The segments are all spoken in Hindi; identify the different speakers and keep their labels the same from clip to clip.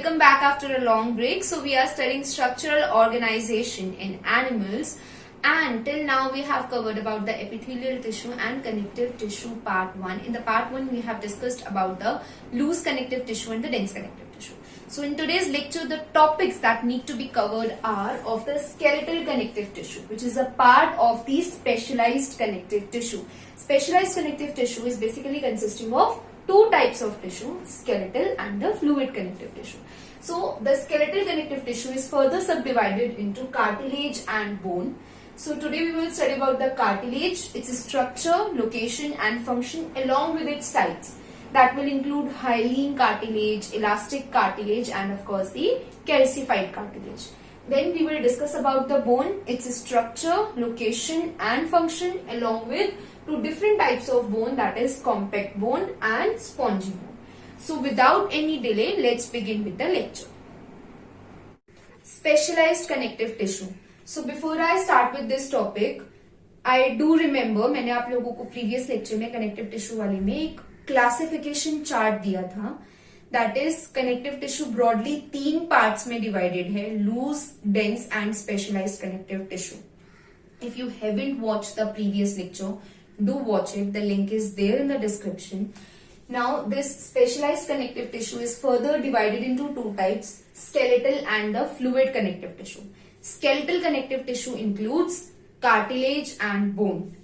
Speaker 1: welcome back after a long break. So we are studying structural organization in animals, and till now we have covered about the epithelial tissue and connective tissue part 1. In the part 1 we have discussed about the loose connective tissue and the dense connective tissue. So in today's lecture the topics that need to be covered are of the skeletal connective tissue, which is a part of the specialized connective tissue. Specialized connective tissue is basically consisting of two types of tissue, skeletal and the fluid connective tissue. So the skeletal connective tissue is further subdivided into cartilage and bone. So today we will study about the cartilage, its structure, location and function along with its types. That will include hyaline cartilage, elastic cartilage and of course the calcified cartilage. Then we will discuss about the bone, its structure, location and function along with two different types of bone, that is compact bone and spongy bone. So without any delay, let's begin with the lecture. Specialized connective tissue. So before I start with this topic, I do remember मैंने आप लोगों को previous lecture में connective tissue वाले में एक classification chart दिया था. That is connective tissue broadly तीन parts में divided है, loose, dense and specialized connective tissue. If you haven't watched the previous lecture, do watch it. The link is there in the description. Now this specialized connective tissue is further divided into two types, skeletal and the fluid connective tissue. Skeletal connective tissue includes cartilage and bone.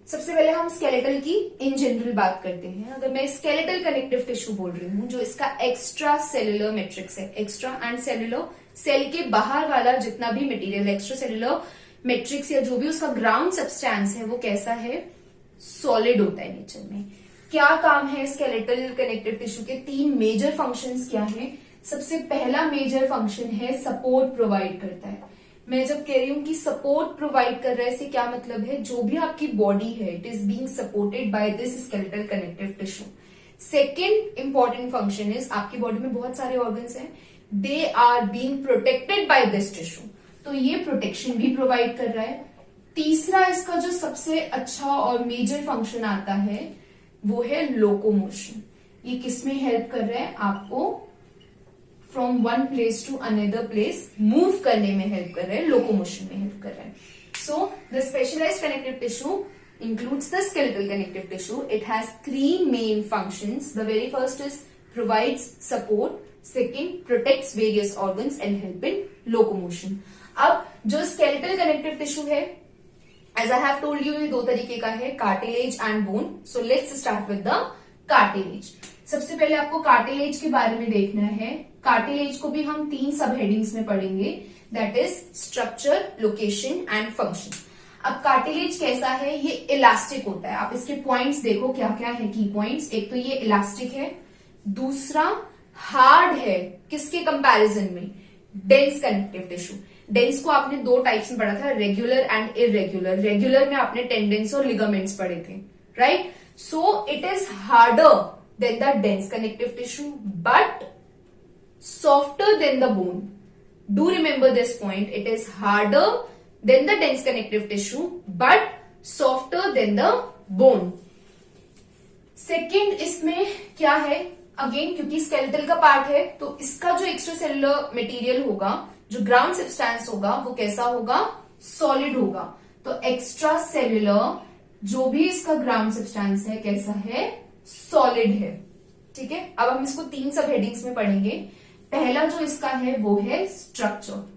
Speaker 1: सबसे पहले हम skeletal की in general बात करते हैं. अगर मैं skeletal connective tissue बोल रही हूँ, जो इसका extra cellular matrix है, extra and cellular, सेल के बाहर वाला जितना भी मटेरियल, extra cellular matrix या जो भी उसका ग्राउंड सब्सटेंस है वो कैसा है, सॉलिड होता है नेचर में. क्या काम है स्केलेटल कनेक्टिव टिश्यू के, तीन मेजर फंक्शंस क्या हैं. सबसे पहला मेजर फंक्शन है सपोर्ट प्रोवाइड करता है. मैं जब कह रही हूं कि सपोर्ट प्रोवाइड कर रहा है, इससे क्या मतलब है, जो भी आपकी बॉडी है it is being supported by this skeletal connective tissue. Second important function is, आपकी बॉडी में बहुत सारे ऑर्गन्स हैं, they are being protected by this tissue, तो ये प्रोटेक्शन भी प्रोवाइड कर रहा है. तीसरा इसका जो सबसे अच्छा और मेजर फंक्शन आता है वो है लोकोमोशन. ये किसमें हेल्प कर रहा है, आपको from one place to another place move करने में हेल्प कर रहा है, लोकोमोशन में हेल्प कर रहा है. So the specialised connective tissue includes the skeletal connective tissue. It has three main functions. The very first is provides support, second protects various organs and help in locomotion. अब जो skeletal connective tissue है, as I have told you, ये दो तरीके का है, cartilage and bone. So let's start with the cartilage. सबसे पहले आपको cartilage के बारे में देखना है. cartilage को भी हम तीन सब हेडिंग्स में पढ़ेंगे, that is structure, location and function. अब कार्टिलेज कैसा है, ये इलास्टिक होता है. आप इसके पॉइंट्स देखो क्या क्या है की पॉइंट्स. एक तो ये इलास्टिक है, दूसरा हार्ड है, किसके कंपैरिजन में, डेंस कनेक्टिव टिश्यू. डेंस को आपने दो टाइप्स में पढ़ा था, रेगुलर एंड इरेगुलर. रेगुलर में आपने टेंडेंस और लिगामेंट्स पढ़े थे, right. So it is harder than the dense connective tissue but softer than the bone. Do remember this point, it is harder then the dense connective tissue but softer than the bone. Second इसमें क्या है, अगेन क्योंकि स्केलेटल का पार्ट है तो इसका जो एक्स्ट्रा सेलुलर मटेरियल होगा, जो ग्राउंड सब्सटेंस होगा वो कैसा होगा, सॉलिड होगा. तो एक्स्ट्रा सेलुलर जो भी इसका ग्राउंड सब्सटेंस है कैसा है, सॉलिड है. ठीक है. अब हम इसको तीन सब हेडिंग्स में पढ़ेंगे. पहला जो इसका है वो है स्ट्रक्चर.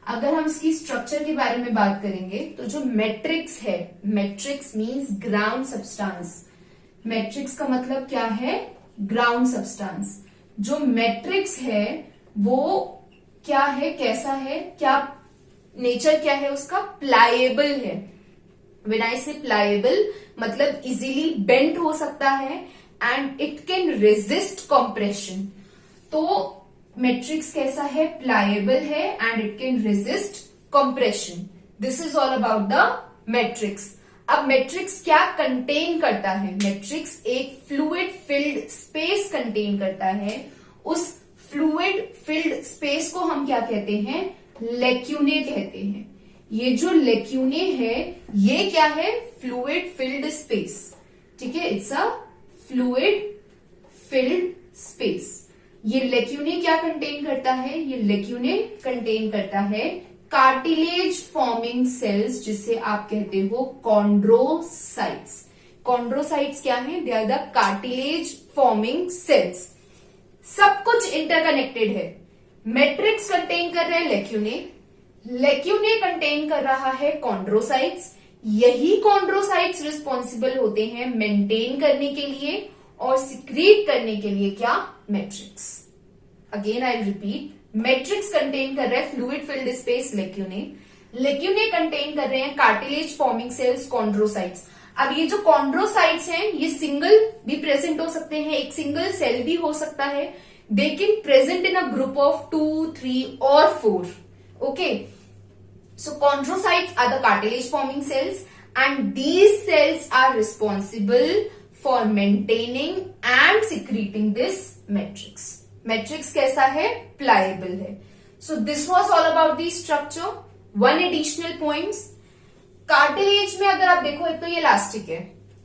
Speaker 1: अगर हम इसकी स्ट्रक्चर के बारे में बात करेंगे तो जो मैट्रिक्स है, matrix means ground substance. Matrix का मतलब क्या है, ग्राउंड सब्सटेंस. जो मैट्रिक्स है वो क्या है, कैसा है, क्या नेचर क्या है उसका, प्लायेबल है. व्हेन आई से प्लायेबल मतलब इजीली बेंड हो सकता है and it can resist compression. तो मैट्रिक्स कैसा है, प्लायेबल है and it can resist compression. This is all about the matrix. अब मैट्रिक्स क्या कंटेन करता है, मैट्रिक्स एक फ्लूइड फिल्ड स्पेस कंटेन करता है. उस फ्लूइड फिल्ड स्पेस को हम क्या कहते हैं, लेक्यूने कहते हैं. ये जो लेक्यूने है ये क्या है, फ्लूइड फिल्ड स्पेस. ठीक है, it's a fluid filled space. ये लेक्यूने क्या कंटेन करता है? ये लेक्यूने कंटेन करता है कार्टिलेज फॉर्मिंग सेल्स, जिसे आप कहते हो कॉन्ड्रोसाइट्स। कॉन्ड्रोसाइट्स क्या है? They are the cartilage forming cells. सब कुछ इंटरकनेक्टेड है। मैट्रिक्स कंटेन कर रहे हैं लेक्यूने, लेक्यूने कंटेन कर रहा है कॉन्ड्रोसाइट्स। यही कॉन्ड्रोसाइट्स रिस्पॉन्सिबल होते हैं मेंटेन करने के लिए और सिक्रीट करने के लिए क्या? Matrix. Again I repeat, matrix contain कर रहा है fluid filled space लेक्यूने, lacunae contain कर रहे हैं कार्टिलेज फॉर्मिंग सेल्स कॉन्ड्रोसाइट्स। अब ये जो कॉन्ड्रोसाइट्स हैं ये सिंगल भी प्रेजेंट हो सकते हैं, एक सिंगल सेल भी हो सकता है। They can present in a group of 2, 3 और 4. Okay, so chondrocytes are the cartilage forming cells and these cells are responsible for maintaining and secreting this matrix. Matrix कैसा है? Pliable है. So this was all about the structure. One additional points. Cartilage में अगर आप देखो, एक तो ये इलास्टिक है,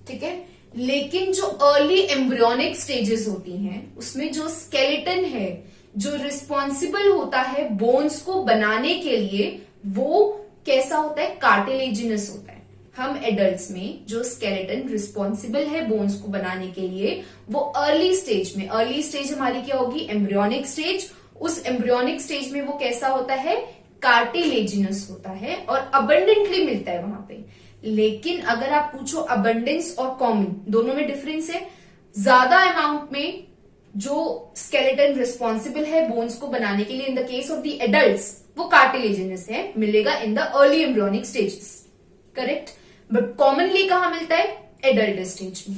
Speaker 1: ठीक है, लेकिन जो अर्ली एम्ब्रियोनिक स्टेजेस होती हैं उसमें जो स्केलेटन है जो रिस्पॉन्सिबल होता है बोन्स को बनाने के लिए, वो कैसा होता है? कार्टिलेजिनस होता है। हम एडल्ट्स में जो स्केलेटन रिस्पॉन्सिबल है बोन्स को बनाने के लिए वो अर्ली स्टेज में, अर्ली स्टेज हमारी क्या होगी? Embryonic stage. उस एम्ब्रियोनिक स्टेज में वो कैसा होता है? कार्टिलेजिनस होता है और अबंडेंटली मिलता है वहां पे। लेकिन अगर आप पूछो अबंडेंस और कॉमन, दोनों में डिफरेंस है। ज्यादा अमाउंट में जो स्केलेटन रिस्पॉन्सिबल है बोन्स को बनाने के लिए in the case of the adults वो कार्टिलेजिनस है, मिलेगा in the early embryonic stages, correct. But commonly कहां मिलता है? एडल्ट स्टेज में,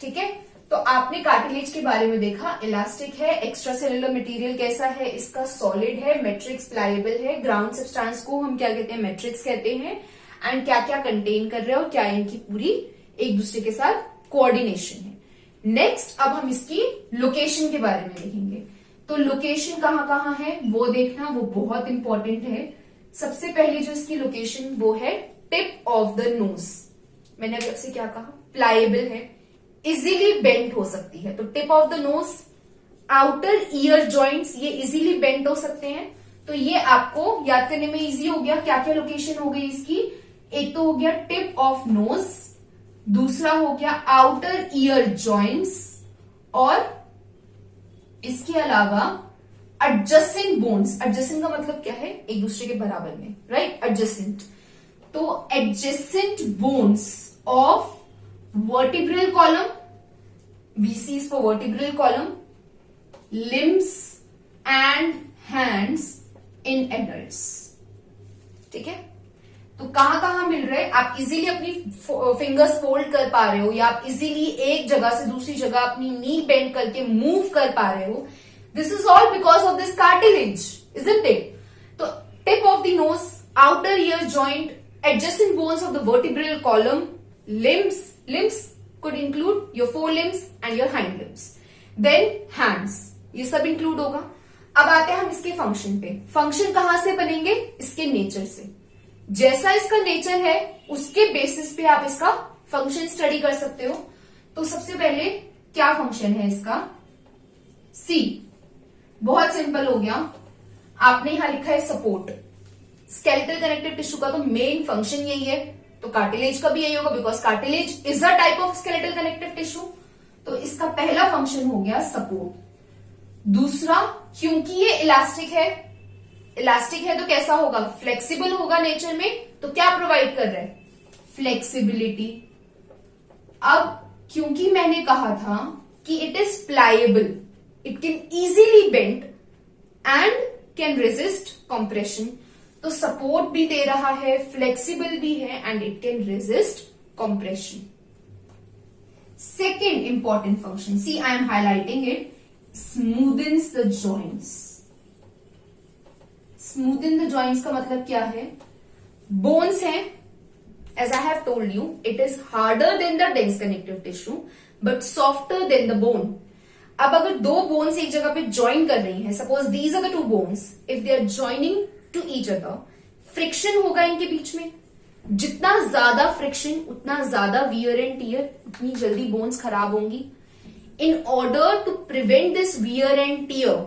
Speaker 1: ठीक है। तो आपने कार्टिलेज के बारे में देखा, इलास्टिक है, एक्स्ट्रा सेलुलर मटेरियल कैसा है इसका? सॉलिड है, मैट्रिक्स प्लायबल है, ग्राउंड सब्सटेंस को हम क्या कहते हैं? मैट्रिक्स कहते हैं। एंड क्या क्या कंटेन कर रहे हो, क्या इनकी पूरी एक दूसरे के साथ कोऑर्डिनेशन है। नेक्स्ट अब हम इसकी लोकेशन के बारे में देखेंगे। तो लोकेशन कहां कहां है वो देखना, वो बहुत इंपॉर्टेंट है। सबसे पहले जो इसकी लोकेशन वो है टिप ऑफ द नोज। मैंने अभी आपसे क्या कहा? प्लायबल है, इजीली बेंड हो सकती है। तो tip of the nose, outer year joints ये इजीली बेंड हो सकते हैं। तो ये आपको याद करने में इजी हो गया। क्या क्या लोकेशन हो गई इसकी? एक तो हो गया टिप ऑफ नोज, दूसरा हो गया आउटर ईयर जॉइंट्स, और इसके अलावा एडजेसेंट बोन्स। एडजेसेंट का मतलब क्या है? एक दूसरे के बराबर में, राइट? एडजेसेंट, तो adjacent bones of vertebral column, VC is for vertebral column, limbs and hands in adults, ठीक है। तो कहां कहां मिल रहे हैं? आप इजीली अपनी फिंगर्स फोल्ड कर पा रहे हो, या आप इजीली एक जगह से दूसरी जगह अपनी नी बेंड करके मूव कर पा रहे हो। This is all because of this cartilage, isn't it? तो tip of the nose, outer ear joint, adjacent bones of the vertebral column, limbs could include your forelimbs and your hind limbs, then hands, ये सब इंक्लूड होगा। अब आते हैं हम इसके फंक्शन पे। फंक्शन कहां से बनेंगे? इसके नेचर से। जैसा इसका नेचर है उसके बेसिस पे आप इसका फंक्शन स्टडी कर सकते हो। तो सबसे पहले क्या फंक्शन है इसका? सी, बहुत सिंपल हो गया। आपने यहां लिखा है सपोर्ट। स्केलेटल कनेक्टिव टिश्यू का तो मेन फंक्शन यही है, तो कार्टिलेज का भी यही होगा, because cartilage is a type of skeletal connective tissue. तो इसका पहला फंक्शन हो गया सपोर्ट। दूसरा, क्योंकि ये इलास्टिक है, इलास्टिक है तो कैसा होगा? फ्लेक्सिबल होगा नेचर में। तो क्या प्रोवाइड कर रहा है? फ्लेक्सिबिलिटी। अब क्योंकि मैंने कहा था कि it is pliable, it can easily bend and can resist compression, तो सपोर्ट भी दे रहा है, फ्लेक्सिबल भी है, and it can resist compression. Second important function, see I am highlighting it, smoothens the joints। smoothen the joints का मतलब क्या है? बोन्स हैं, as I have told you, it is harder than the dense connective tissue but softer than the bone। अब अगर दो बोन्स एक जगह पे ज्वाइन कर रही हैं, suppose these are the two bones, if they are joining to each other, friction होगा इनके बीच में। जितना ज्यादा फ्रिक्शन उतना ज्यादा वियर एंड टियर, उतनी जल्दी बोन्स खराब होंगी। In order to prevent this wear and tear,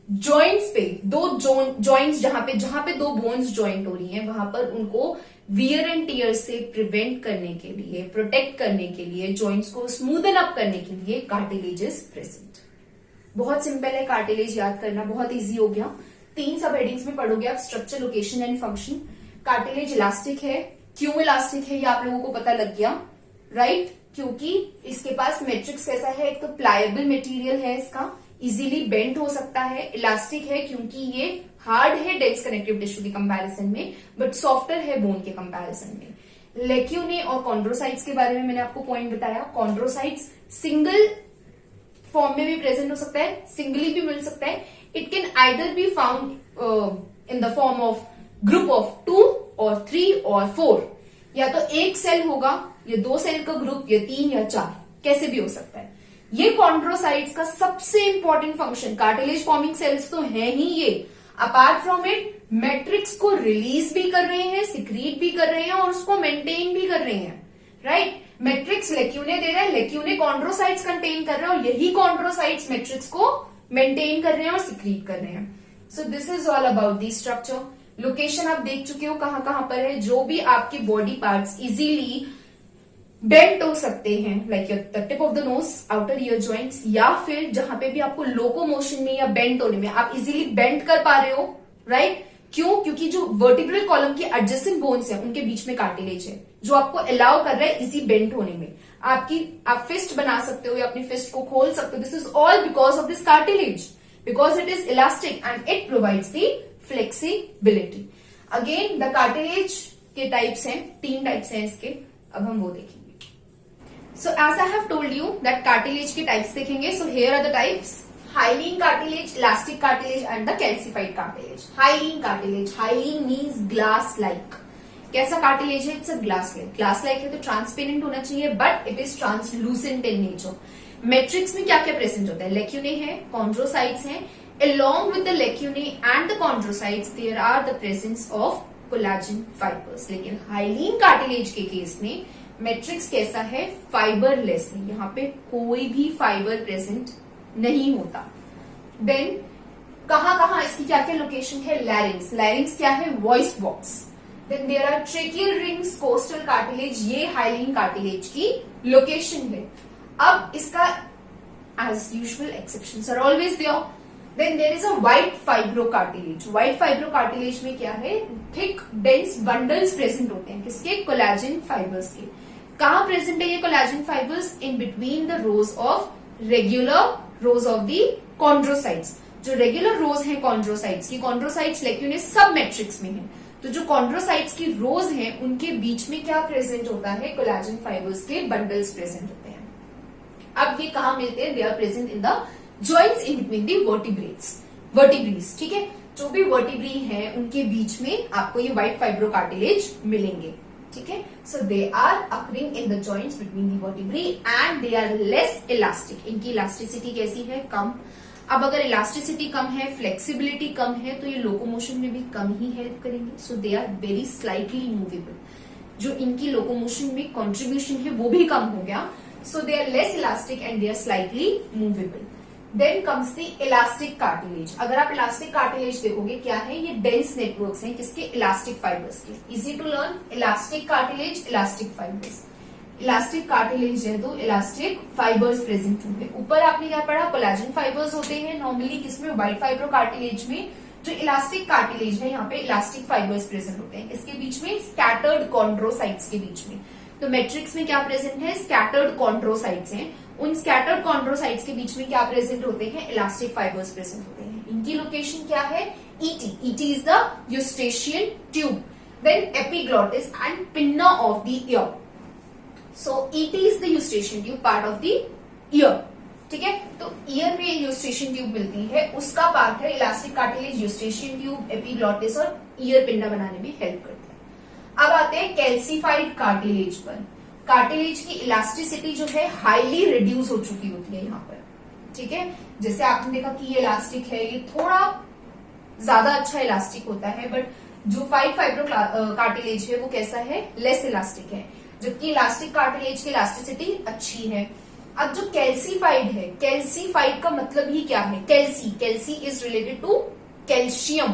Speaker 1: joints पे दो जॉइंट्स जहां पे दो बोन्स ज्वाइंट हो रही हैं वहां पर उनको वियर एंड टियर से प्रिवेंट करने के लिए, प्रोटेक्ट करने के लिए, जॉइंट्स को स्मूदन अप करने के लिए कार्टिलेज इज प्रेजेंट। बहुत सिंपल है कार्टिलेज याद करना, बहुत इजी हो गया। 3 सब हेडिंग्स में पढ़ोगे आप, structure, location and function. Cartilage elastic है, क्यों इलास्टिक है ये आप लोगों को पता लग गया, राइट? क्योंकि इसके पास मैट्रिक्स कैसा है, एक तो प्लायबल मटेरियल है, इसका इजीली बेंड हो सकता है। इलास्टिक है क्योंकि ये हार्ड है डेंस कनेक्टिव टिश्यू के कंपैरिजन में, बट सॉफ्टर है बोन के कंपैरिजन में। लेक्यूने और कॉन्ड्रोसाइट्स के बारे में मैंने आपको पॉइंट बताया। कॉन्ड्रोसाइट्स सिंगल फॉर्म में भी प्रेजेंट हो सकता है, सिंगली भी मिल सकता है। It can either be found in the form of group of 2 और 3 और 4, या तो एक सेल होगा, या 2 सेल का ग्रुप, या 3 या 4, कैसे भी हो सकता है। ये कॉन्ड्रोसाइट्स का सबसे important function, cartilage forming sales तो है ही ये, अपार्ट फ्रॉम इट मैट्रिक्स को रिलीज भी कर रहे हैं, सिक्रीट भी कर रहे हैं और उसको मेंटेन भी कर रहे हैं, राइट? मैट्रिक्स लेक्यूने दे रहा है, लेक्यूने कॉन्ड्रोसाइट्स कंटेन कर रहे हैं और यही कॉन्ड्रोसाइट्स मैट्रिक्स को मेंटेन कर रहे हैं और सिक्रीट कर रहे हैं। So this is all about the structure. Location आप देख चुके हो कहां कहां पर है। जो भी आपके बॉडी पार्ट्स इजीली बेंट हो सकते हैं, like the tip of the nose, outer year joints, या फिर जहां पे भी आपको लोकोमोशन में या बेंट होने में आप इजीली बेंट कर पा रहे हो, राइट? क्यों? क्योंकि जो वर्टिब्रल कॉलम के एडजेसेंट बोन्स हैं उनके बीच में कार्टिलेज है जो आपको अलाउ कर रहा है इजी बेंट होने में। आप फिस्ट बना सकते हो या अपनी फिस्ट को खोल सकते हो। This is all because of this cartilage, because it is elastic and it provides the flexibility. Again the cartilage के टाइप्स हैं, 3 टाइप्स हैं इसके, अब हम वो देखेंगे। So as I have told you that cartilage के types देखेंगे. So here are the types: hyaline cartilage, elastic cartilage, and the calcified cartilage. Hyaline cartilage. Hyaline means glass-like. कैसा cartilage है? It's a glass-like. Glass-like है तो transparent होना चाहिए, but it is translucent in nature. Matrix में क्या क्या present होता है? Lacunae है, chondrocytes हैं. Along with the lacunae and the chondrocytes, there are the presence of collagen fibers. लेकिन hyaline cartilage के केस में मैट्रिक्स कैसा है? फाइबरलेस है, यहाँ पे कोई भी फाइबर प्रेजेंट नहीं होता। देन कहां इसकी क्या क्या लोकेशन है? लैरिंग्स। लैरिंग्स क्या है? Voice box. Then there are tracheal rings, costal cartilage, ये हाइलिन कार्टिलेज की लोकेशन है। अब इसका as usual exceptions are always there. Then there is a white fibrocartilage. White fibrocartilage में क्या है? थिक डेंस बंडल्स प्रेजेंट होते हैं, किसके? कोलैजन फाइबर्स के। कहां प्रेजेंट है ये collagen fibres? In between the rose of regular rose of the chondrocytes. जो रेगुलर रोज हैं कॉन्ड्रोसाइट्स की, कॉन्ड्रोसाइट्स लेक्यूने सब मैट्रिक्स में है, तो जो कॉन्ड्रोसाइट्स की रोज हैं उनके बीच में क्या प्रेजेंट होता है? कोलैजन फाइबर्स के बंडल्स प्रेजेंट होते हैं। अब ये कहां मिलते हैं? They are present in the joints in between the vertebrae. ठीक है, जो भी वर्टिब्री हैं उनके बीच में आपको ये व्हाइट फाइब्रो कार्टिलेज मिलेंगे। ठीक है, so they are occurring in the joints between the vertebrae and they are less elastic. इनकी इलास्टिसिटी कैसी है? कम। अब अगर इलास्टिसिटी कम है, फ्लेक्सिबिलिटी कम है, तो ये लोकोमोशन में भी कम ही हेल्प करेंगे। So they are very slightly movable. जो इनकी लोकोमोशन में कॉन्ट्रीब्यूशन है वो भी कम हो गया। So they are less elastic and they are slightly movable. Then comes the elastic cartilage. अगर आप इलास्टिक कार्टिलेज देखोगे क्या है? ये डेंस नेटवर्क्स हैं, किसके? इलास्टिक फाइबर्स के। Easy to learn, elastic cartilage, elastic fibres. Elastic cartilage है तो इलास्टिक फाइबर्स प्रेजेंट होंगे। ऊपर आपने क्या पढ़ा? कोलैजन फाइबर्स होते हैं नॉर्मली किसमें? व्हाइट फाइब्रो कार्टिलेज में। जो इलास्टिक कार्टिलेज है यहाँ पे इलास्टिक फाइबर्स प्रेजेंट होते हैं, इसके बीच में स्कैटर्ड कॉन्ड्रोसाइट्स के बीच में। तो मैट्रिक्स में क्या प्रेजेंट है? स्कैटर्ड कॉन्ड्रोसाइट्स हैं। उन स्कैटर्ड कॉन्ड्रोसाइट्स के बीच में क्या प्रेजेंट होते हैं? इलास्टिक फाइबर्स प्रेजेंट होते हैं। इनकी लोकेशन क्या है? ET. ET is the Eustachian tube, then epiglottis and pinna of the ear. So ET is the Eustachian tube, part of the ear. ठीक है, तो ईयर में यूस्टेशियन ट्यूब मिलती है, उसका पार्ट है elastic cartilage. Eustachian tube, epiglottis और ईयर पिन्ना बनाने में हेल्प करता है। अब आते हैं कैल्सिफाइड कार्टिलेज पर। कार्टिलेज की इलास्टिसिटी जो है हाईली रिड्यूस हो चुकी होती है यहाँ पर। ठीक है, जैसे आपने देखा कि ये इलास्टिक है, ये थोड़ा ज्यादा अच्छा इलास्टिक होता है, बट जो व्हाइट फाइब्रो कार्टिलेज है वो कैसा है? लेस इलास्टिक है, जबकि इलास्टिक कार्टिलेज की इलास्टिसिटी अच्छी है। अब जो कैल्सीफाइड है, कैल्सीफाइड का मतलब ही क्या है? कैल्सी, कैल्सी इज रिलेटेड टू कैल्शियम।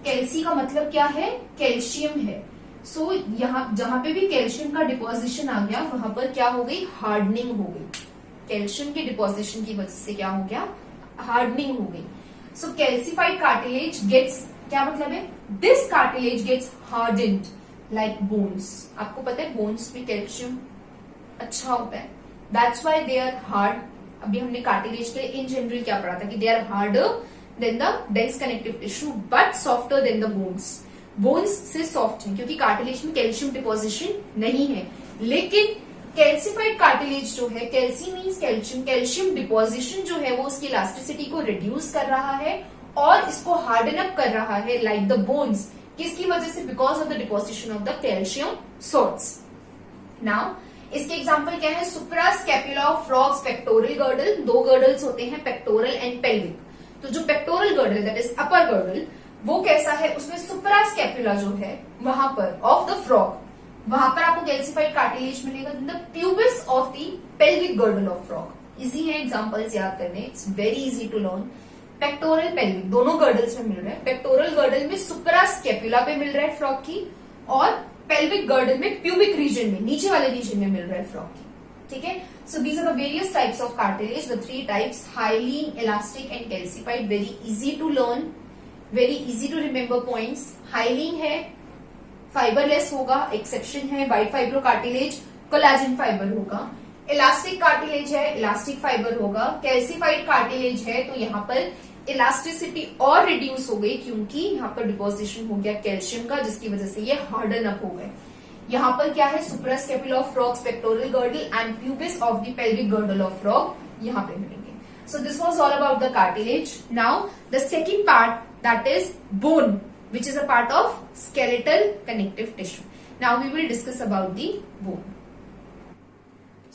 Speaker 1: कैल्सी का मतलब क्या है? कैल्शियम है। सो यहाँ जहां पे भी कैल्शियम का डिपोजिशन आ गया वहां पर क्या हो गई? हार्डनिंग हो गई। कैल्शियम के डिपोजिशन की वजह से क्या हो गया? हार्डनिंग हो गई। सो कैल्सीफाइड कार्टिलेज गेट्स, क्या मतलब है? This cartilage gets hardened like bones. आपको पता है बोन्स में कैल्शियम अच्छा होता है, that's why they are hard. अभी हमने कार्टिलेज के इन जनरल क्या पढ़ा था कि they are harder than the dense connective tissue but softer than the bones. Bones से सॉफ्ट है क्योंकि कार्टिलेज में कैल्शियम डिपोजिशन नहीं है। लेकिन कैल्सीफाइड कार्टिलेज जो है, कैल्सी मीन्स कैल्शियम, कैल्शियम डिपोजिशन जो है वो उसकी इलास्टिसिटी को रिड्यूस कर रहा है और इसको हार्डन अप कर रहा है लाइक द बोन्स। किसकी वजह से? Because of the deposition of the calcium source. Now इसके एग्जाम्पल क्या है? Suprascapula of frog's pectoral girdle. दो गर्डल्स होते हैं, पेक्टोरल एंड पेल्विक। तो जो pectoral girdle that is upper girdle वो कैसा है? उसमें सुप्रास्कैपुला जो है वहां पर ऑफ द फ्रॉग, वहां पर आपको कैल्सीफाइड कार्टिलेज मिलेगा। The pubis of the pelvic girdle of frog. Easy है एग्जांपल्स याद करने, it's very easy to learn. Pectoral pelvic दोनों गर्डल्स में मिल रहा है। पेक्टोरल गर्डल में सुप्रास्कैपुला पे मिल रहा है फ्रॉग की, और पेल्विक गर्डल में प्यूबिक रीजन में, नीचे वाले रीजन में मिल रहा है फ्रॉग की। ठीक है, so these are the various types of cartilage, the three types, hyaline, elastic and calcified. Very easy to learn, very easy to remember points. Hyaline है, फाइबरलेस होगा, एक्सेप्शन है white fibrocartilage, collagen fibre होगा। इलास्टिक कार्टिलेज है, इलास्टिक फाइबर होगा। कैल्सीफाइड कार्टिलेज है तो यहाँ पर इलास्टिसिटी और रिड्यूस हो गई क्योंकि यहाँ पर डिपोजिशन हो गया कैल्शियम का, जिसकी वजह से ये हार्डन अप हो गए। यहाँ पर क्या है? Suprascapula of frog's pectoral girdle and pubis of the pelvic girdle of frog यहाँ पे मिलेंगे। So this was all about the cartilage. Now the second part that is bone, which is a part of skeletal connective tissue. Now we will discuss about the bone.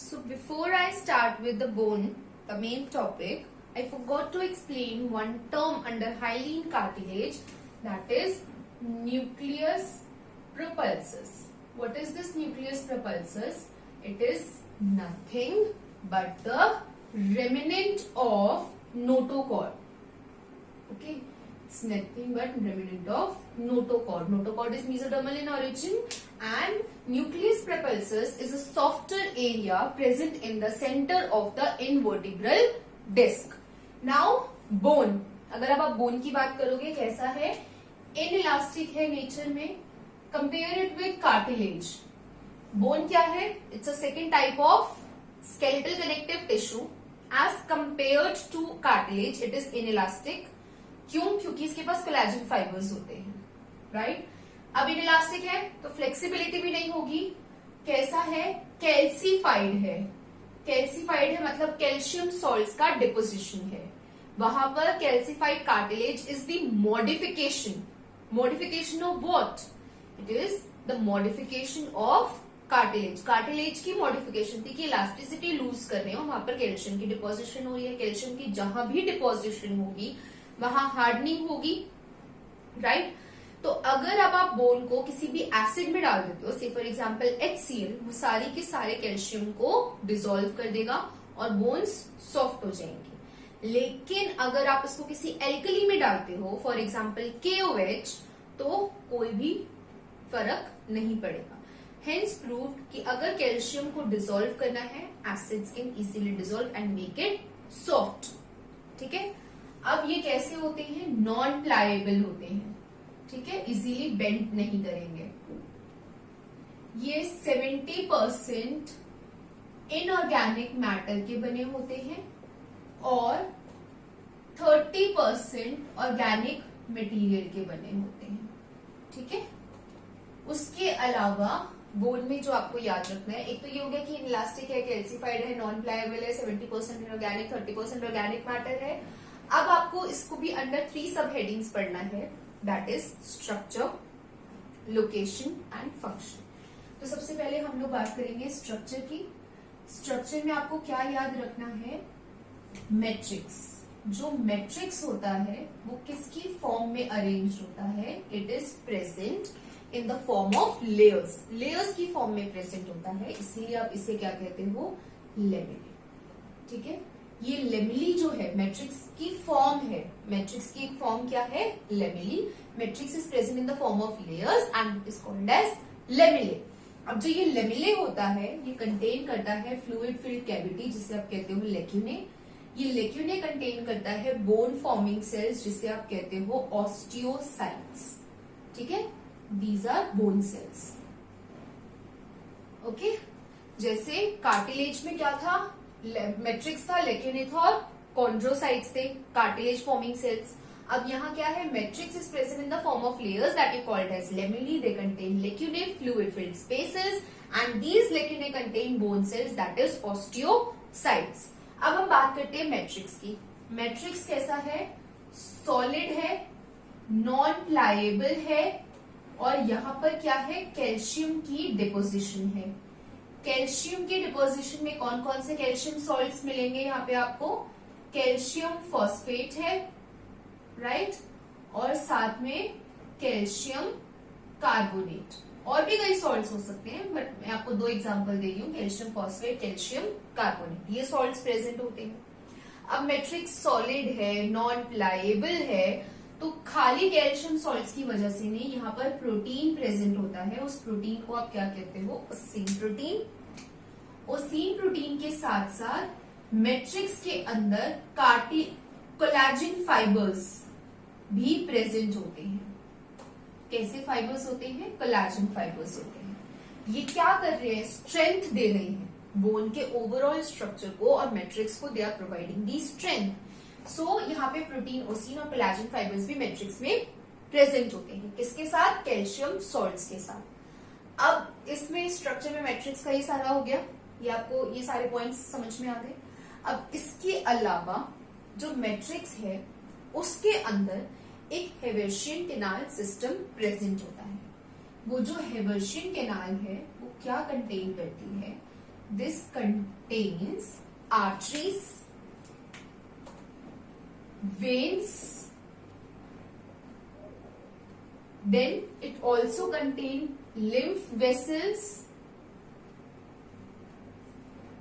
Speaker 1: So before I start with the bone, the main topic, I forgot to explain one term under hyaline cartilage, that is nucleus propulsus. What is this nucleus propulsus? It is nothing but the remnant of notochord. Okay. It's nothing but remnant of notochord. Notochord is mesodermal in origin and nucleus propulsus is a softer area present in the center of the invertebral disc. Now bone, अगर अब आप bone की बात करोगे कैसा है? inelastic है नेचर में, compare it with cartilage. Bone क्या है? It's a second type of skeletal connective tissue. As compared to cartilage, it is inelastic. क्यों? क्योंकि इसके पास कोलेजन फाइबर्स होते हैं, राइट? अब इनइलास्टिक है तो फ्लेक्सिबिलिटी भी नहीं होगी। कैसा है? कैल्सीफाइड है। कैल्सीफाइड है मतलब कैल्शियम सॉल्ट्स का डिपोजिशन है वहां पर। Calcified cartilage is the modification, modification of what? It is the modification of cartilage. Cartilage की मॉडिफिकेशन थी कि इलास्टिसिटी लूज कर रहे हो, वहां पर कैल्शियम की डिपोजिशन हो रही है। कैल्शियम की जहां भी डिपोजिशन होगी वहां हार्डनिंग होगी, राइट? तो अगर अब आप बोन को किसी भी एसिड में डाल देते हो, से फॉर एग्जांपल HCl, वो सारी के सारे कैल्शियम को डिसॉल्व कर देगा और बोन्स सॉफ्ट हो जाएंगे। लेकिन अगर आप इसको किसी एल्कली में डालते हो, फॉर एग्जांपल KOH, तो कोई भी फर्क नहीं पड़ेगा। हेंस प्रूव्ड कि अगर कैल्शियम को डिसॉल्व करना है, acids can easily dissolve and make it soft. ठीक है, अब ये कैसे होते हैं? नॉन प्लायेबल होते हैं, ठीक है, इजीली बेंड नहीं करेंगे। ये 70% इनऑर्गेनिक मैटर के बने होते हैं और 30% ऑर्गेनिक मटेरियल के बने होते हैं, ठीक है। उसके अलावा बोन में जो आपको याद रखना है, एक तो ये हो गया कि इलास्टिक है, कैल्सीफाइड है, नॉन प्लायेबल है, 70% इनऑर्गेनिक, 30% ऑर्गेनिक मैटर है। अब आपको इसको भी अंडर 3 सब हेडिंग्स पढ़ना है, that is structure, location and function. तो सबसे पहले हम लोग बात करेंगे स्ट्रक्चर की। स्ट्रक्चर में आपको क्या याद रखना है? मैट्रिक्स। जो मैट्रिक्स होता है वो किसकी फॉर्म में अरेंज होता है? It is present in the form of layers. Layers की फॉर्म में प्रेजेंट होता है, इसीलिए आप इसे क्या कहते हो? लेमिने। ठीक है। ये लेमिली जो है मैट्रिक्स की फॉर्म है, मैट्रिक्स की एक फॉर्म क्या है, lamellae. Matrix is present in the form of layers and is called as lamellae. अब जो ये लेमिले होता है ये कंटेन करता है फ्लूइड फिल्ड कैविटी जिसे आप कहते हो लेक्यूने। ये लेक्यूने कंटेन करता है बोन फॉर्मिंग सेल्स जिसे आप कहते हो ऑस्टियोसाइट्स, ठीक है। These are bone cells, okay. जैसे कार्टिलेज में क्या था, मैट्रिक्स था, लेक्यूने था और कॉन्ड्रोसाइट्स थे, कार्टिलेज फॉर्मिंग सेल्स। अब यहाँ क्या है, matrix is present in the form of layers that you called as lamellae. They contain lacunae, fluid filled spaces and these lacunae contain bone cells that is osteocytes. अब हम बात करते हैं मैट्रिक्स की। मैट्रिक्स कैसा है, सॉलिड है, नॉन प्लायेबल है और यहाँ पर क्या है, कैल्शियम की डिपोजिशन है। कैल्शियम की डिपोजिशन में कौन कौन से कैल्शियम सॉल्ट्स मिलेंगे, यहाँ पे आपको कैल्शियम फॉस्फेट है, राइट, और साथ में कैल्शियम कार्बोनेट। और भी कई सॉल्ट्स हो सकते हैं बट मैं आपको दो एग्जांपल दे रही हूँ, कैल्शियम फॉस्फेट, कैल्शियम कार्बोनेट, ये सॉल्ट्स प्रेजेंट होते हैं। अब मैट्रिक्स सॉलिड है, नॉन प्लायेबल है, तो खाली कैल्शियम सॉल्ट्स की वजह से नहीं, यहाँ पर प्रोटीन प्रेजेंट होता है। उस प्रोटीन को आप क्या कहते हो, ओसीन प्रोटीन। ओसीन प्रोटीन के साथ साथ मैट्रिक्स के अंदर कोलेजन फाइबर्स भी प्रेजेंट होते हैं। कैसे फाइबर्स होते हैं, कोलेजन फाइबर्स होते हैं। ये क्या कर रहे हैं, स्ट्रेंथ दे रहे हैं बोन के ओवरऑल स्ट्रक्चर को और मैट्रिक्स को, they are providing the strength. So यहाँ पे प्रोटीन, ओसीन और कोलेजन फाइबर्स भी मैट्रिक्स में प्रेजेंट होते हैं। किसके साथ, कैल्शियम सॉल्ट्स के साथ। अब इसमें स्ट्रक्चर में मैट्रिक्स का ये सारा हो गया, ये आपको ये सारे पॉइंट्स समझ में आ गए। अब इसके अलावा जो मैट्रिक्स है उसके अंदर एक हेवर्शियन कैनाल सिस्टम प्रेजेंट होता है। वो जो हेवर्शियन कैनाल है वो क्या कंटेन करती है, this contains arteries, veins, then it also contain lymph vessels,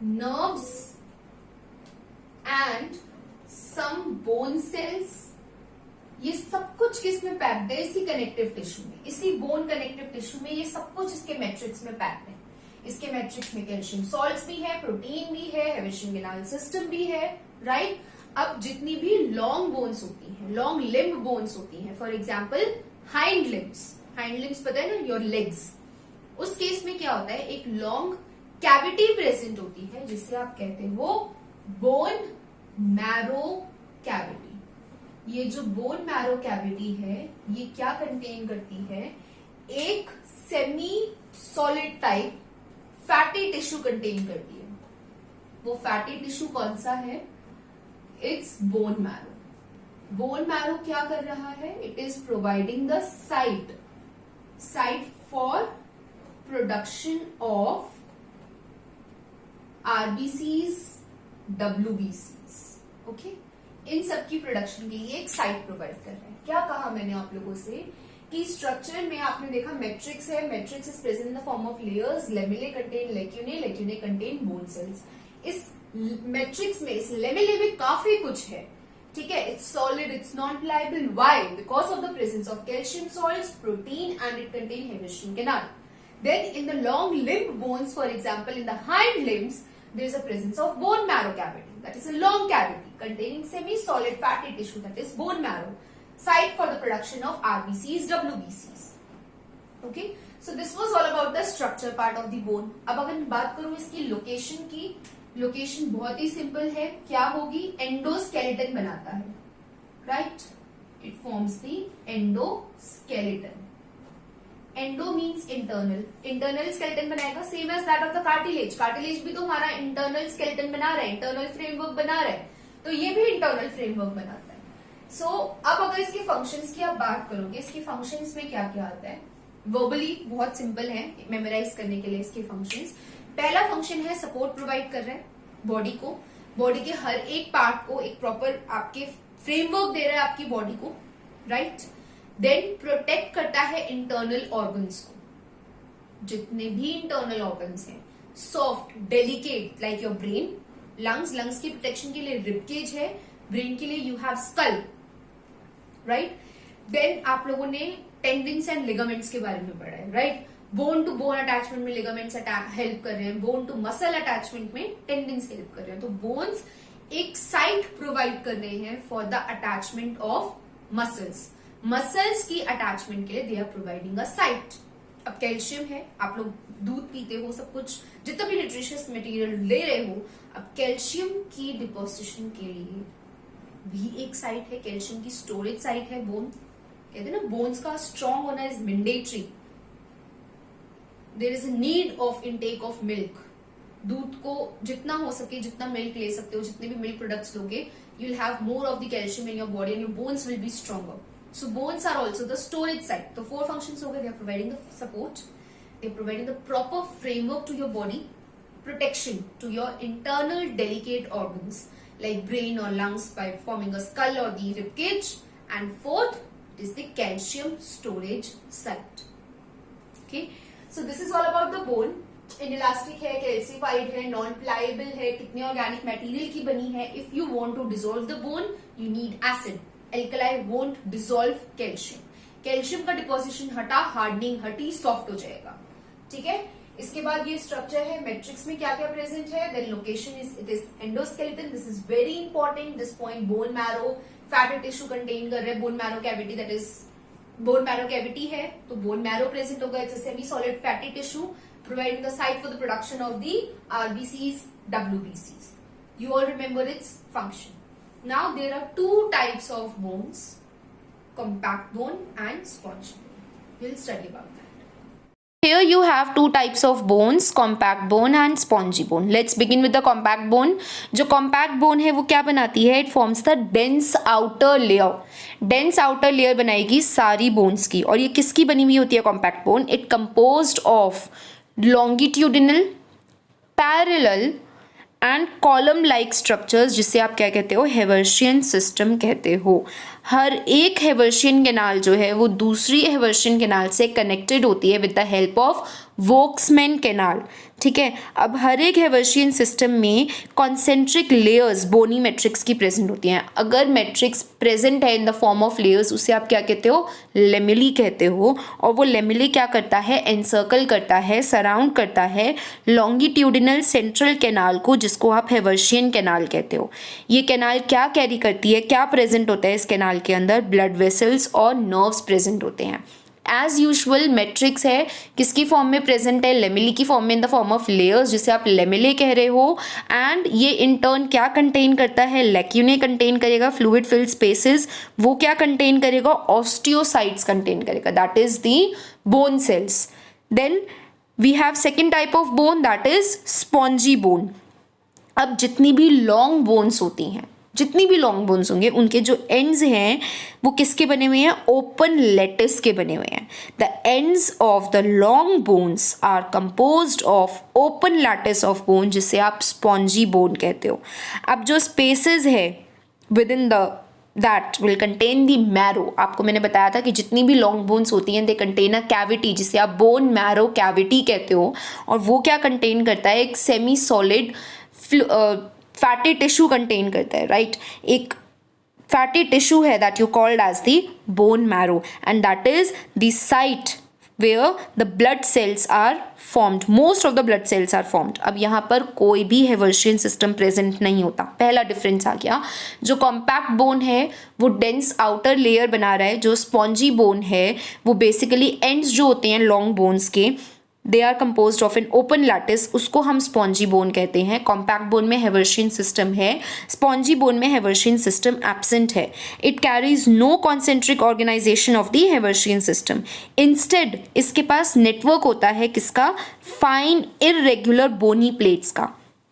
Speaker 1: nerves and some bone cells। ये सब कुछ किस में पैक्ड है, इसी कनेक्टिव टिश्यू में, इसी बोन कनेक्टिव टिश्यू में ये सब कुछ इसके मैट्रिक्स में पैक्ड है। इसके मैट्रिक्स में कैल्शियम सॉल्ट्स भी है, प्रोटीन भी है, हेवर्शियन कैनाल सिस्टम भी है, राइट। अब जितनी भी लॉन्ग बोन्स होती हैं, लॉन्ग लिम्ब बोन्स होती हैं, फॉर एग्जाम्पल हाइंड लिम्स पता है ना, योर लेग्स, उस केस में क्या होता है, एक लॉन्ग कैविटी प्रेजेंट होती है जिसे आप कहते हो बोन मैरो कैविटी। ये जो बोन मैरो कैविटी है ये क्या कंटेन करती है, एक semi solid type fatty tissue contain करती है। वो फैटी टिश्यू कौन सा है, it's bone marrow. Bone marrow क्या कर रहा है, it is providing the site for production of RBCs, डब्ल्यूबीसीज, ओके। इन सब की प्रोडक्शन के लिए एक साइट प्रोवाइड कर रहा है। क्या कहा मैंने आप लोगों से कि स्ट्रक्चर में आपने देखा मैट्रिक्स है, matrix is present in the form of layers, lamellae contain lacunae, lacunae contain bone cells. इस मैट्रिक्स में, इस लेमिले में काफी कुछ है, ठीक है। It's solid, it's non pliable, why, because of the presence of calcium salts, protein and it contain Haversian canal. Then in the long limb bones, for example in the hind limbs, there is a presence of bone marrow cavity, that is a long cavity containing semi-solid fatty tissue, that is bone marrow, site for the production of RBCs, WBCs. Okay, so this was all about the structure part of the bone. अब अगर मैं बात करूं इसकी लोकेशन की, लोकेशन बहुत ही सिंपल है, क्या होगी, एंडोस्केलेटन बनाता है, right, it forms the endoskeleton. Endo means internal, internal skeleton बनाएगा, same as that of the cartilage. Cartilage भी तो हमारा इंटरनल स्केलेटन बना रहा है, इंटरनल फ्रेमवर्क बना रहा है, तो ये भी इंटरनल फ्रेमवर्क बनाता है। सो अब अगर इसके फंक्शंस की आप बात करोगे, इसके फंक्शंस में क्या क्या आता है, वर्बली बहुत सिंपल है मेमोराइज करने के लिए इसके फंक्शंस। पहला फंक्शन है सपोर्ट प्रोवाइड कर रहा है बॉडी को, बॉडी के हर एक पार्ट को एक प्रॉपर आपके फ्रेमवर्क दे रहा है आपकी बॉडी को, राइट। देन प्रोटेक्ट करता है इंटरनल ऑर्गन्स को, जितने भी इंटरनल ऑर्गन्स हैं, soft, delicate like your brain, lungs की प्रोटेक्शन के लिए रिबकेज है, ब्रेन के लिए you have skull, right. Then आप लोगों ने टेंडिन्स एंड लिगामेंट्स के बारे में पढ़ा है, right. Bone to bone attachment में लिगामेंट्स हेल्प कर रहे हैं, बोन टू मसल अटैचमेंट में टेंडिन्स हेल्प कर रहे हैं। तो बोन्स एक साइट प्रोवाइड कर रहे हैं for the attachment of muscles. Muscles की अटैचमेंट के लिए they are providing a site. अब कैल्शियम है, आप लोग दूध पीते हो, सब कुछ जितना भी न्यूट्रिशियस मटेरियल ले रहे हो, अब कैल्शियम की डिपोजिशन के लिए भी एक साइट है, कैल्शियम की स्टोरेज साइट है बोन। कहते हैं ना बोन्स का स्ट्रॉन्ग होना is mandatory. There is a need of intake of milk. दूध को जितना हो सके, जितना मिल्क ले सकते हो, जितने भी मिल्क प्रोडक्ट्स लोगे, you will have more of the calcium in your body and your bones will be stronger. So bones are also the storage site. तो 4 functions हो गए. They are providing the support, they are providing the proper framework to your body, protection to your internal delicate organs like brain or lungs by forming a skull or the rib cage, and fourth is the calcium storage site. Okay, so this is all about the bone. Inelastic है, calcified है, non-pliable है, कितने organic material की बनी है. If you want to dissolve the bone, you need acid. Alkali won't dissolve calcium. Calcium का डिपोजिशन हटा, हार्डनिंग हटी, सॉफ्ट हो जाएगा, ठीक है। इसके बाद ये स्ट्रक्चर है, मैट्रिक्स में क्या क्या प्रेजेंट है, then location is it is endoskeleton, this is very important, this point bone marrow, fatty tissue contain कर रहे हैं, bone marrow cavity, that is bone marrow cavity है तो बोन मैरो प्रेजेंट होगा, it's a semi solid fatty tissue providing the site for the production of the RBCs, डब्ल्यूबीसीज। You all remember its function. Now there are 2 types of bones, compact bone and spongy bone. We'll study about that.
Speaker 2: Here you have 2 types of bones, compact bone and spongy bone. Let's begin with the compact bone. जो compact bone है वो क्या बनाती है? It forms the dense outer layer. Dense outer layer बनाएगी सारी bones की। और ये किसकी बनी हुई होती है compact bone? It composed of longitudinal, parallel and column like structures, जिसे आप क्या कहते हो, हेवर्शियन सिस्टम कहते हो। हर एक हेवर्शियन कैनाल जो है वो दूसरी हेवर्शियन कैनाल से कनेक्टेड होती है विद द हेल्प ऑफ वोक्समैन कैनाल, ठीक है। अब हर एक हेवर्शियन सिस्टम में कॉन्सेंट्रिक लेयर्स बोनी मैट्रिक्स की प्रेजेंट होती हैं। अगर मैट्रिक्स प्रेजेंट है in the form of layers, उसे आप क्या कहते हो, लेमिली कहते हो। और वो लेमिली क्या करता है, एनसर्कल करता है, सराउंड करता है लॉन्गिट्यूडिनल सेंट्रल कैनाल को, जिसको आप हेवर्शियन कैनाल कहते हो। ये कैनाल क्या कैरी करती है, क्या प्रेजेंट होता है इस कैनाल के अंदर, ब्लड वेसल्स और नर्व्स प्रेजेंट होते हैं। एज यूजुअल मैट्रिक्स है किसकी फॉर्म में प्रेजेंट है, लेमिली की फॉर्म में, इन द फॉर्म ऑफ लेयर्स, जिसे आप लेमिले कह रहे हो। एंड ये इन टर्न क्या कंटेन करता है, लैक्यूने कंटेन करेगा, फ्लूइड फिल्ड स्पेसेस, वो क्या कंटेन करेगा, ऑस्टियोसाइट्स कंटेन करेगा, that is the bone cells. Then we have second type of bone, that is spongy bone. अब जितनी भी लॉन्ग बोन्स होती हैं, जितनी भी लॉन्ग बोन्स होंगे, उनके जो एंड्स हैं वो किसके बने हुए हैं, ओपन लेटिस के बने हुए हैं। The ends of the long bones are composed of open lattice of bone, जिसे आप स्पॉन्जी बोन कहते हो। अब जो स्पेसेस है with in the that will contain the marrow, आपको मैंने बताया था कि जितनी भी लॉन्ग बोन्स होती हैं दे कंटेन अ कैविटी, जिसे आप बोन मैरो कैविटी कहते हो। और वो क्या कंटेन करता है, एक semi solid fatty tissue contain करता है, राइट। एक फैटी टिश्यू है that you called as the bone marrow, and that is the site where the blood cells are formed, most of the blood cells are formed. अब यहाँ पर कोई भी हेवर्शियन सिस्टम प्रेजेंट नहीं होता, पहला डिफरेंस आ गया। जो कॉम्पैक्ट बोन है वो डेंस आउटर लेयर बना रहा है, जो स्पॉन्जी बोन है वो बेसिकली एंड्स जो होते हैं लॉन्ग बोन्स के, they are composed of an open lattice, उसको हम स्पॉन्जी बोन कहते हैं। कॉम्पैक्ट बोन में हेवर्शियन सिस्टम है, स्पॉन्जी बोन में हेवर्शियन सिस्टम एब्सेंट है। It carries no concentric organization of the Haversian system, instead इसके पास नेटवर्क होता है किसका, फाइन इररेगुलर बोनी प्लेट्स का,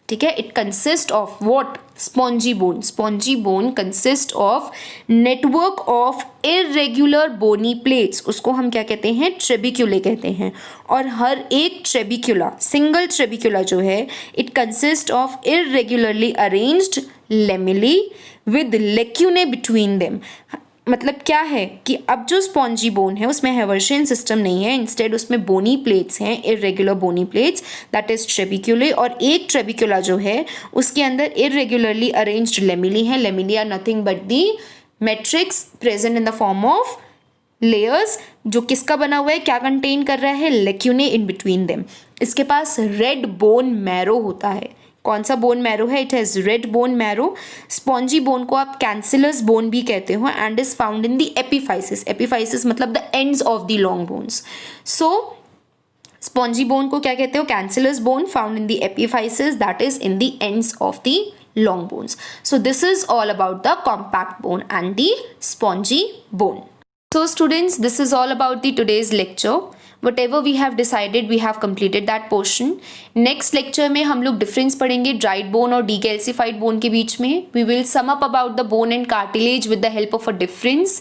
Speaker 2: ठीक है। It consist of what, spongy bone. Spongy bone consist of network of irregular bony plates, उसको हम क्या कहते हैं, ट्रेबिक्यूले कहते हैं। और हर एक ट्रेबिक्यूला, सिंगल ट्रेबिक्यूला जो है, it consist of irregularly arranged lamellae with lacunae between them. मतलब क्या है कि अब जो स्पॉन्जी बोन है उसमें हेवर्शियन सिस्टम नहीं है, इंस्टेड उसमें बोनी प्लेट्स हैं, irregular bony plates, that is trabeculae, और एक ट्रेबिक्यूला जो है उसके अंदर इरेगुलरली अरेंज्ड लेमिली हैं. Lamellae are nothing but the matrix present in the form of layers, जो किसका बना हुआ है, क्या कंटेन कर रहा है, लेक्यूने इन बिटवीन देम. इसके पास रेड बोन मैरो होता है. कौन सा बोन मैरो है, it has red bone marrow. Spongy bone को आप कैंसिलस बोन भी कहते हो and is found in the epiphysis. Epiphysis मतलब the ends of the long bones. So spongy bone को क्या कहते हो, cancellous bone found in the epiphysis, that is in the ends of the long bones. So this is all about the compact bone and the spongy bone. So students, this is all about the today's lecture. Whatever we have decided, we have completed that portion. Next lecture में हम लोग difference पढ़ेंगे dried bone और decalcified bone के बीच में. We will sum up about the bone and cartilage with the help of a difference.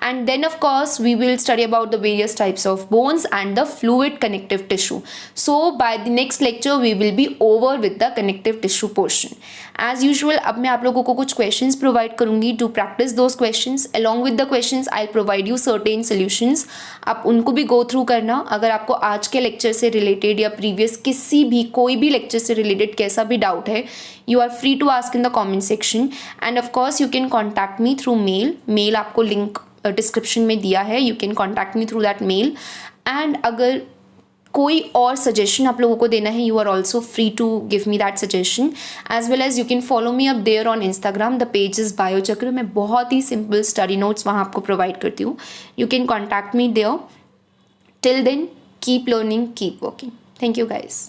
Speaker 2: And then of course we will study about the various types of bones and the fluid connective tissue. So by the next lecture we will be over with the connective tissue portion. As usual, अब मैं आप लोगों को कुछ questions provide करूँगी to practice those questions. Along with the questions, I'll provide you certain solutions. आप उनको भी go through करना. अगर आपको आज के लेक्चर से रिलेटेड या प्रीवियस किसी भी कोई भी लेक्चर से रिलेटेड कैसा भी डाउट है, you are free to ask in the comment section. And of course you can contact me through mail आपको लिंक डिस्क्रिप्शन में दिया है, you can contact me through that mail. एंड अगर कोई और सजेशन आप लोगों को देना है, you are also free to give me that suggestion. As well as you can follow me up there on Instagram, the page is Biochakra. मैं बहुत ही सिंपल स्टडी नोट्स वहाँ आपको प्रोवाइड करती हूँ. You can contact me there. Till then, keep learning, keep working. Thank you guys.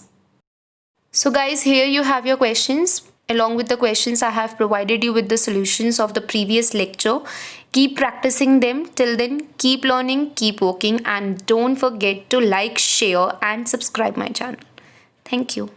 Speaker 2: So guys, here you have your questions. Along with the questions, I have provided you with the solutions of the previous lecture. Keep practicing them. Till then, keep learning, keep working, and don't forget to like, share and subscribe my channel. Thank you.